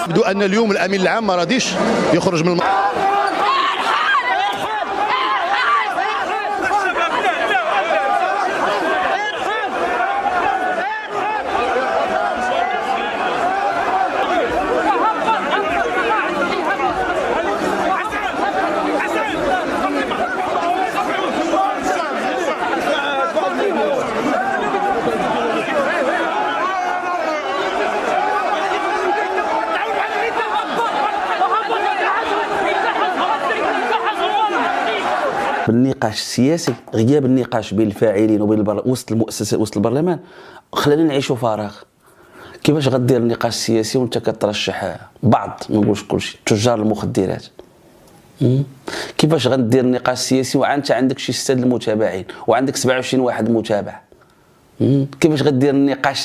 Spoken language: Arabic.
يبدو ان اليوم الامين العام ما راضيش يخرج من بالنقاش السياسي. غياب النقاش بين الفاعلين وبين وسط المؤسسات وسط البرلمان خلانا نعيشوا فراغ. كيفاش غدير النقاش السياسي وانت كترشح بعض، ما نقولش كلشي، تجار المخدرات؟ كيفاش غندير النقاش السياسي وانت عندك شي 6 المتابعين وعندك 27 واحد متابع؟ كيفاش غدير النقاش